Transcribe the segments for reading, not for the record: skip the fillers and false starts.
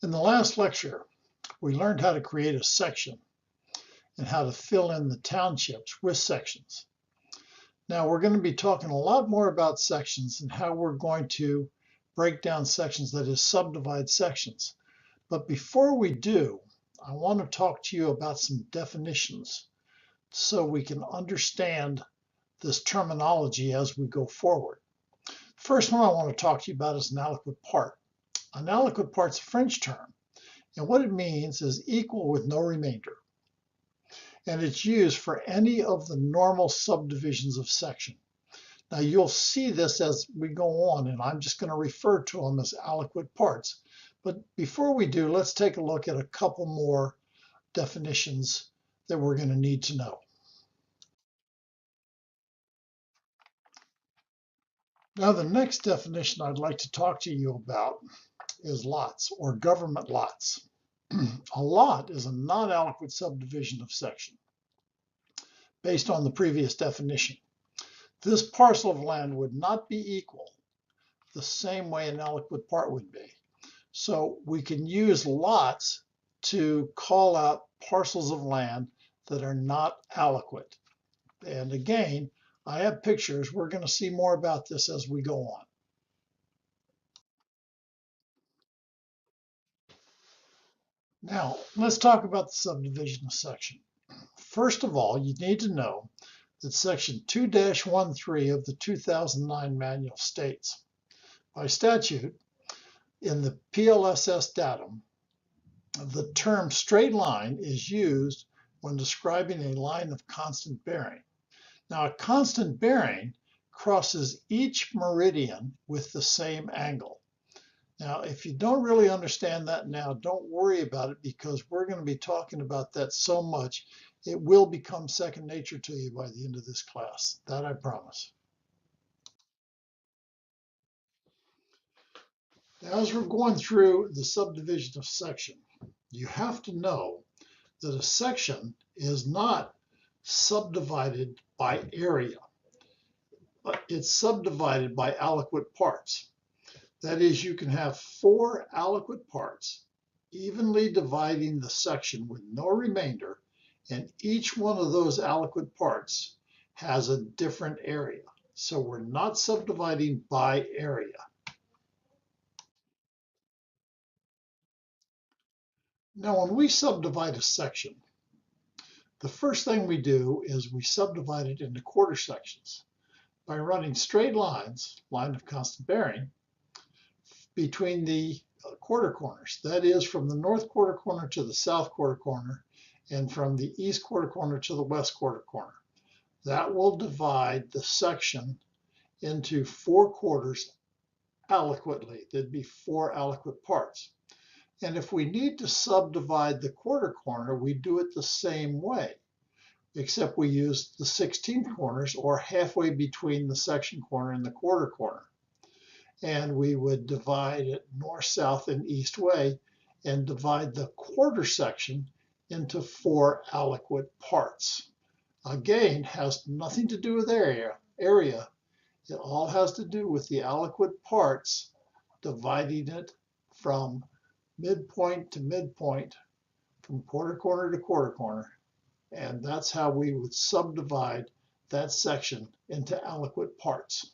In the last lecture, we learned how to create a section and how to fill in the townships with sections. Now we're going to be talking a lot more about sections and how we're going to break down sections, that is, subdivide sections. But before we do, I want to talk to you about some definitions so we can understand this terminology as we go forward. First one I want to talk to you about is an aliquot part. An aliquot part is a French term, and what it means is equal with no remainder. And it's used for any of the normal subdivisions of section. Now you'll see this as we go on, and I'm just going to refer to them as aliquot parts. But before we do, let's take a look at a couple more definitions that we're going to need to know. Now the next definition I'd like to talk to you about is lots, or government lots. A lot is a non-aliquot subdivision of section based on the previous definition. This parcel of land would not be equal the same way an aliquot part would be. So we can use lots to call out parcels of land that are not aliquot. And again, I have pictures. We're going to see more about this as we go on. Now, let's talk about the subdivision of section. First of all, you need to know that section 2-13 of the 2009 manual states, by statute, in the PLSS datum, the term straight line is used when describing a line of constant bearing. Now, a constant bearing crosses each meridian with the same angle. Now, if you don't really understand that now, don't worry about it, because we're going to be talking about that so much, it will become second nature to you by the end of this class. That I promise. Now, as we're going through the subdivision of section, you have to know that a section is not subdivided by area, but it's subdivided by aliquot parts. That is, you can have 4 aliquot parts evenly dividing the section with no remainder, and each one of those aliquot parts has a different area. So we're not subdividing by area. Now, when we subdivide a section, the first thing we do is we subdivide it into quarter sections by running straight lines, line of constant bearing, between the quarter corners. That is, from the north quarter corner to the south quarter corner, and from the east quarter corner to the west quarter corner. That will divide the section into 4 quarters aliquotly. There'd be 4 aliquot parts. And if we need to subdivide the quarter corner, we do it the same way, except we use the 16th corners, or halfway between the section corner and the quarter corner. And we would divide it north, south, and east way, and divide the quarter section into 4 aliquot parts. Again, has nothing to do with area. It all has to do with the aliquot parts, dividing it from midpoint to midpoint, from quarter corner to quarter corner. And that's how we would subdivide that section into aliquot parts.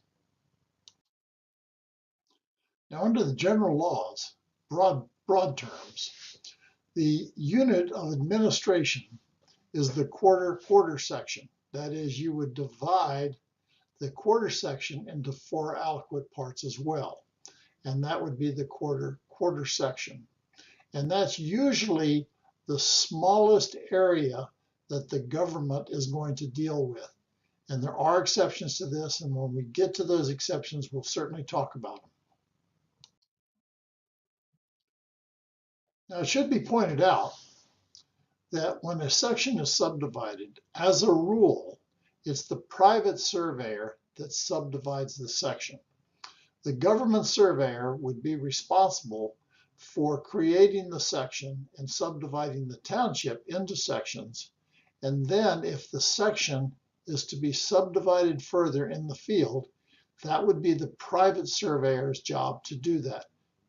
Now, under the general laws, broad terms, the unit of administration is the quarter section. That is, you would divide the quarter section into 4 aliquot parts as well. And that would be the quarter section. And that's usually the smallest area that the government is going to deal with. And there are exceptions to this, and when we get to those exceptions, we'll certainly talk about them. Now, it should be pointed out that when a section is subdivided, as a rule, it's the private surveyor that subdivides the section. The government surveyor would be responsible for creating the section and subdividing the township into sections. And then if the section is to be subdivided further in the field, that would be the private surveyor's job to do that.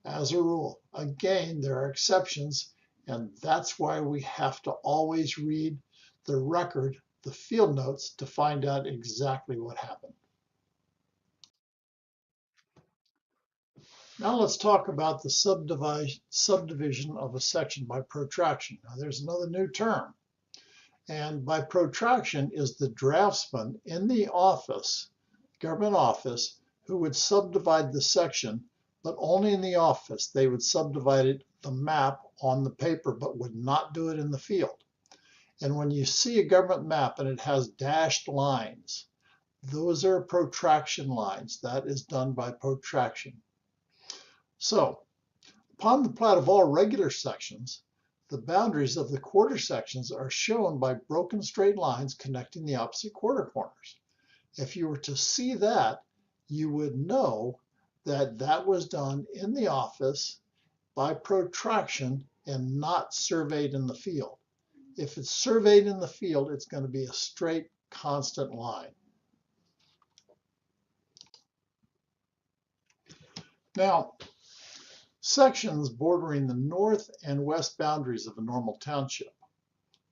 as a rule. Again, there are exceptions, and that's why we have to always read the record, the field notes, to find out exactly what happened. Now let's talk about the subdivision of a section by protraction. Now there's another new term. And by protraction is the draftsman in the office, government office, who would subdivide the section, but only in the office. They would subdivide it, the map, on the paper, but would not do it in the field. And when you see a government map and it has dashed lines, those are protraction lines. That is done by protraction. So, upon the plat of all regular sections, the boundaries of the quarter sections are shown by broken straight lines connecting the opposite quarter corners. If you were to see that, you would know that that was done in the office by protraction and not surveyed in the field. If it's surveyed in the field, it's going to be a straight, constant line. Now, sections bordering the north and west boundaries of a normal township.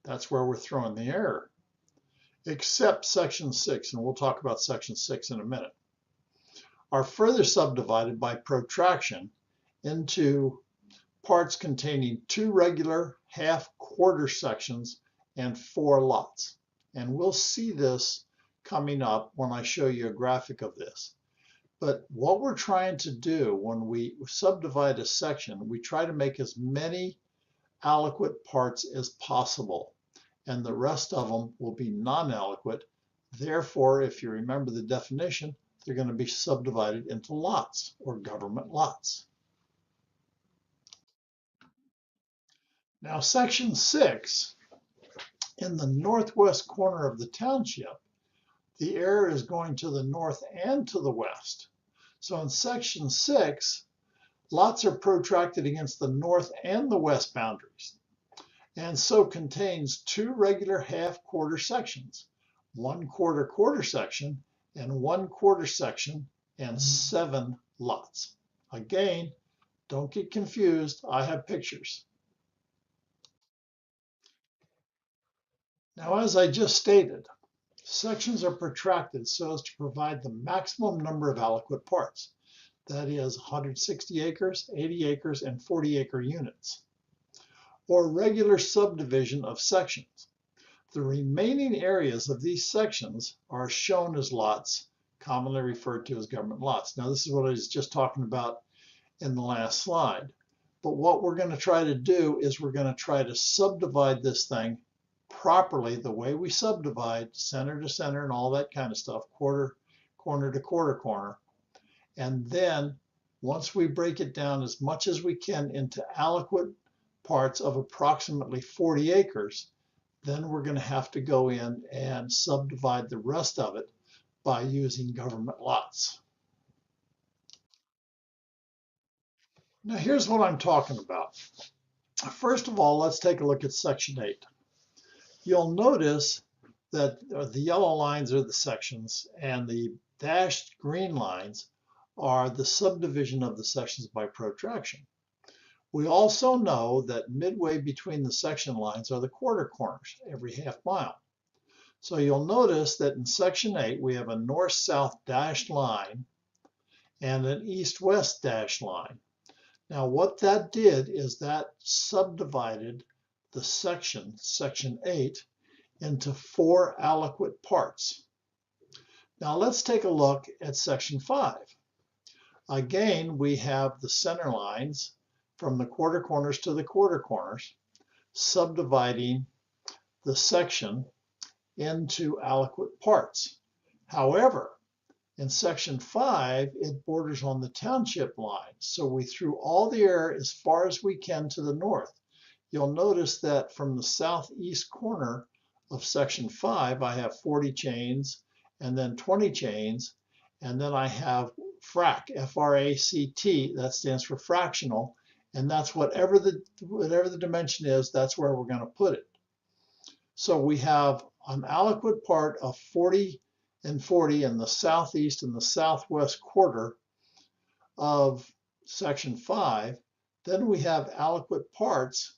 That's where we're throwing the error. Except section 6, and we'll talk about section 6 in a minute, are further subdivided by protraction into parts containing 2 regular half-quarter sections and 4 lots. And we'll see this coming up when I show you a graphic of this. But what we're trying to do when we subdivide a section, we try to make as many aliquot parts as possible, and the rest of them will be non-aliquot. Therefore, if you remember the definition, they're going to be subdivided into lots or government lots. Now, section 6, in the northwest corner of the township, the error is going to the north and to the west. So in section 6, lots are protracted against the north and the west boundaries, and so contains 2 regular half-quarter sections, 1 quarter section, and 1 quarter section, and 7 lots. Again, don't get confused. I have pictures. Now, as I just stated, sections are protracted so as to provide the maximum number of aliquot parts. That is 160 acres, 80 acres, and 40-acre units, or regular subdivision of sections. The remaining areas of these sections are shown as lots, commonly referred to as government lots. Now, this is what I was just talking about in the last slide. But what we're going to try to do is we're going to try to subdivide this thing properly, the way we subdivide, center to center and all that kind of stuff, corner to corner. And then once we break it down as much as we can into aliquot parts of approximately 40 acres, then we're going to have to go in and subdivide the rest of it by using government lots. Now here's what I'm talking about. First of all, let's take a look at section 8. You'll notice that the yellow lines are the sections and the dashed green lines are the subdivision of the sections by protraction. We also know that midway between the section lines are the quarter corners, every half mile. So you'll notice that in section 8 we have a north-south dashed line and an east-west dashed line. Now what that did is that subdivided the section 8, into 4 aliquot parts. Now let's take a look at section 5. Again, we have the center lines from the quarter corners to the quarter corners, subdividing the section into aliquot parts. However, in section 5, it borders on the township line, so we threw all the error as far as we can to the north. You'll notice that from the southeast corner of section 5, I have 40 chains, and then 20 chains, and then I have frac, F-R-A-C-T, that stands for fractional, and that's whatever the dimension is, that's where we're going to put it. So we have an aliquot part of 40 and 40 in the southeast and the southwest quarter of section 5, then we have aliquot parts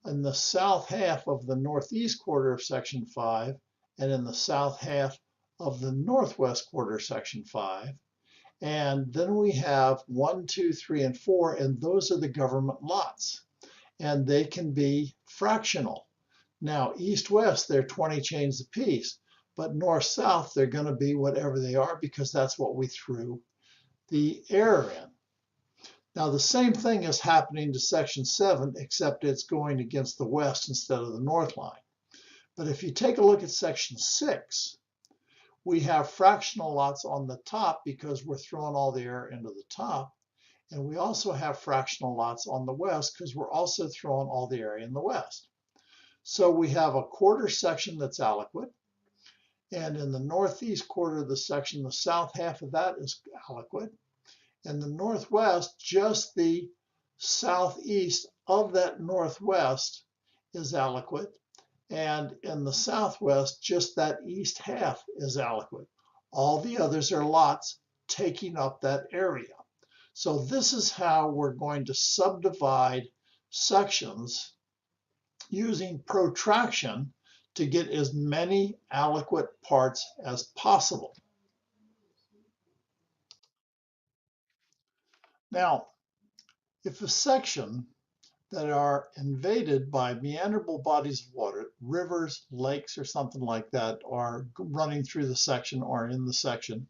in the south half of the northeast quarter of section 5 and in the south half of the northwest quarter of section 5. And then we have 1, 2, 3, and 4, and those are the government lots. And they can be fractional. Now, east-west, they're 20 chains apiece, but north-south, they're going to be whatever they are because that's what we threw the error in. Now, the same thing is happening to section 7, except it's going against the west instead of the north line. But if you take a look at section 6, we have fractional lots on the top because we're throwing all the error into the top. And we also have fractional lots on the west because we're also throwing all the area in the west. So we have a quarter section that's aliquot. And in the northeast quarter of the section, the south half of that is aliquot. In the northwest, just the southeast of that northwest is aliquot. And in the southwest, just that east half is aliquot. All the others are lots taking up that area. So this is how we're going to subdivide sections using protraction to get as many aliquot parts as possible. Now, if a section that are invaded by meanderable bodies of water, rivers, lakes, or something like that, are running through the section or in the section,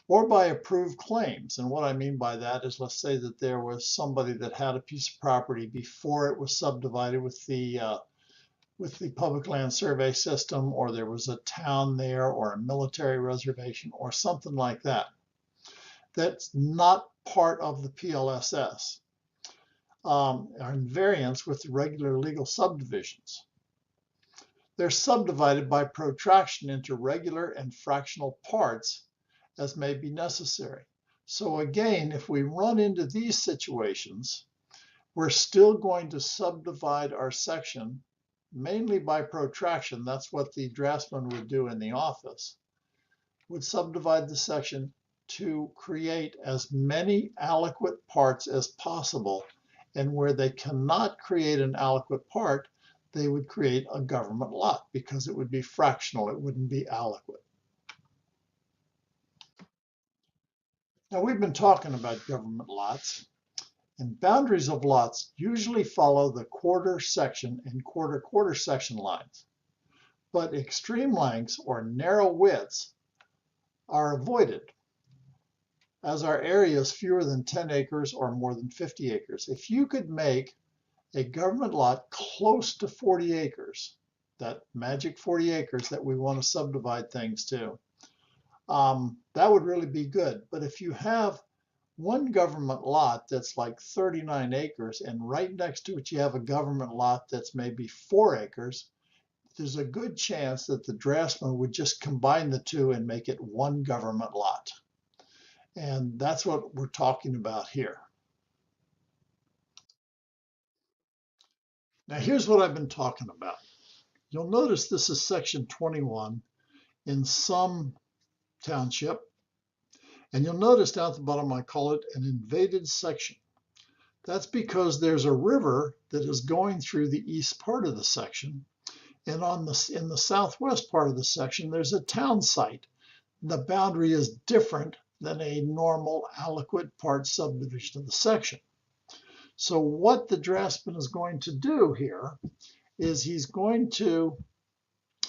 or by approved claims. And what I mean by that is, let's say that there was somebody that had a piece of property before it was subdivided with the public land survey system, or there was a town there, or a military reservation, or something like that. That's not part of the PLSS. Are in variance with the regular legal subdivisions. They're subdivided by protraction into regular and fractional parts as may be necessary. So again, if we run into these situations, we're still going to subdivide our section mainly by protraction. That's what the draftsman would do in the office. Would subdivide the section to create as many aliquot parts as possible. And where they cannot create an aliquot part, they would create a government lot because it would be fractional, it wouldn't be aliquot. Now, we've been talking about government lots, and boundaries of lots usually follow the quarter section and quarter section lines. But extreme lengths or narrow widths are avoided, as our area is fewer than 10 acres or more than 50 acres. If you could make a government lot close to 40 acres, that magic 40 acres that we want to subdivide things to, that would really be good. But if you have one government lot that's like 39 acres and right next to it you have a government lot that's maybe 4 acres, there's a good chance that the draftsman would just combine the two and make it one government lot. And that's what we're talking about here. Now here's what I've been talking about. You'll notice this is section 21 in some township. And you'll notice down at the bottom I call it an invaded section. That's because there's a river that is going through the east part of the section. And in the southwest part of the section, there's a town site. The boundary is different than a normal aliquot part subdivision of the section. So what the draftsman is going to do here is he's going to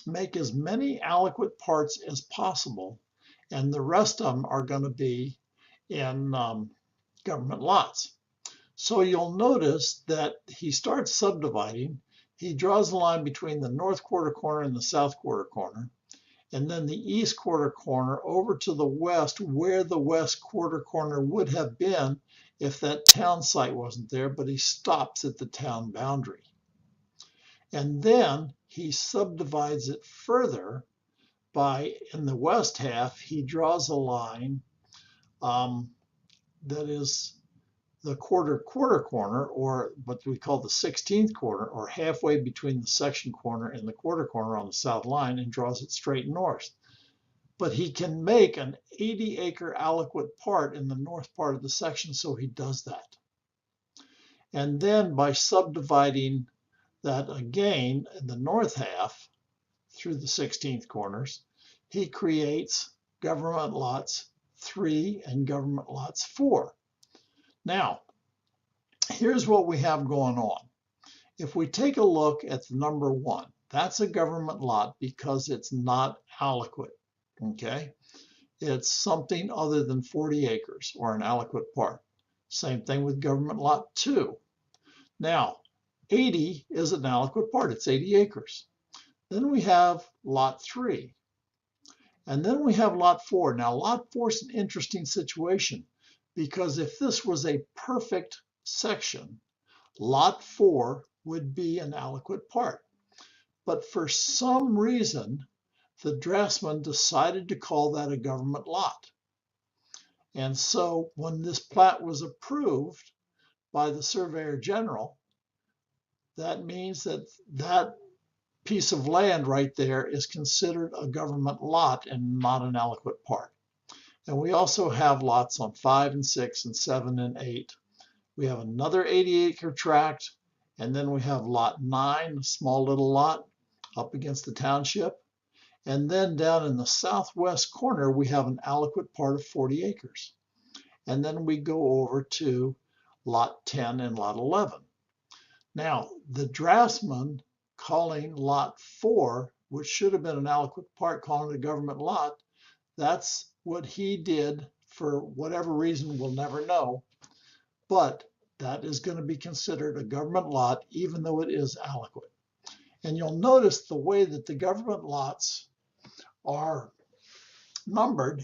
make as many aliquot parts as possible, and the rest of them are going to be in government lots. So you'll notice that he starts subdividing. He draws the line between the north quarter corner and the south quarter corner, and then the east quarter corner over to the west, where the west quarter corner would have been if that town site wasn't there, but he stops at the town boundary. And then he subdivides it further by, in the west half, he draws a line that is the quarter corner, or what we call the 16th corner, or halfway between the section corner and the quarter corner on the south line, and draws it straight north. but he can make an 80-acre aliquot part in the north part of the section, so he does that. And then by subdividing that again in the north half through the 16th corners, he creates government lots 3 and government lots 4. Now, here's what we have going on. If we take a look at the number 1, that's a government lot because it's not aliquot, okay? It's something other than 40 acres or an aliquot part. Same thing with government lot 2. Now, 80 is an aliquot part, it's 80 acres. Then we have lot 3. And then we have lot 4. Now, lot 4 is an interesting situation because if this was a perfect section, lot 4 would be an aliquot part. But for some reason, the draftsman decided to call that a government lot. And so when this plat was approved by the Surveyor General, that means that that piece of land right there is considered a government lot and not an aliquot part. And we also have lots on 5 and 6 and 7 and 8. We have another 80-acre tract, and then we have lot 9, a small little lot up against the township. And then down in the southwest corner, we have an aliquot part of 40 acres. And then we go over to lot 10 and lot 11. Now, the draftsman calling lot 4, which should have been an aliquot part, calling it a government lot, that's what he did for whatever reason we'll never know. But that is going to be considered a government lot, even though it is aliquot. And you'll notice the way that the government lots are numbered,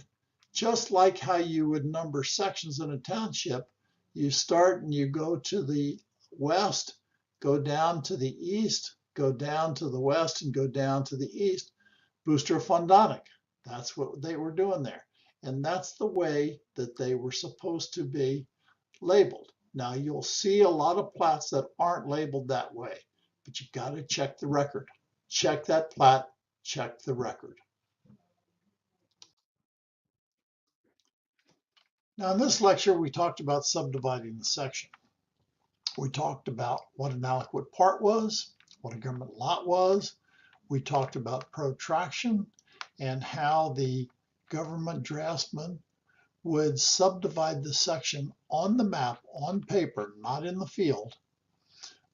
just like how you would number sections in a township. You start and you go to the west, go down to the east, go down to the west, and go down to the east. Busterfundanich. That's what they were doing there. And that's the way that they were supposed to be labeled. Now, you'll see a lot of plats that aren't labeled that way, but you got to check the record. Check that plat, check the record. Now, in this lecture, we talked about subdividing the section. We talked about what an aliquot part was, what a government lot was. We talked about protraction and how the government draftsman would subdivide the section on the map, on paper, not in the field,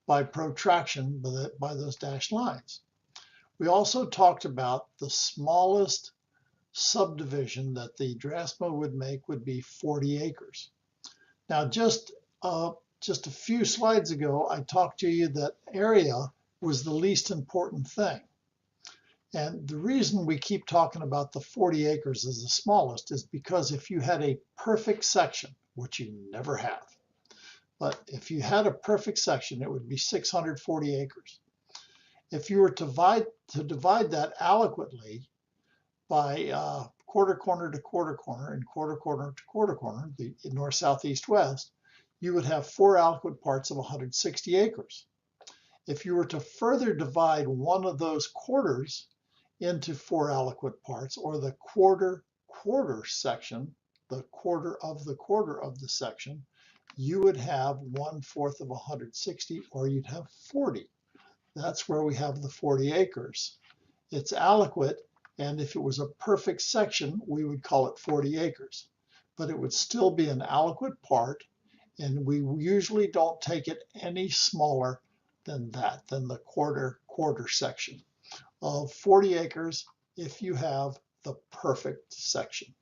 by protraction by those dashed lines. We also talked about the smallest subdivision that the draftsman would make would be 40 acres. Now, just a few slides ago, I talked to you that area was the least important thing. And the reason we keep talking about the 40 acres as the smallest is because if you had a perfect section, which you never have, but if you had a perfect section, it would be 640 acres. If you were to divide that aliquotly by quarter corner to quarter corner and quarter corner to quarter corner, the north, south, east, west, you would have 4 aliquot parts of 160 acres. If you were to further divide one of those quarters into 4 aliquot parts, or the quarter section, the quarter of the section, you would have 1/4 of 160, or you'd have 40. That's where we have the 40 acres. It's aliquot, and if it was a perfect section, we would call it 40 acres. But it would still be an aliquot part, and we usually don't take it any smaller than that, than the quarter section of 40 acres if you have the perfect section.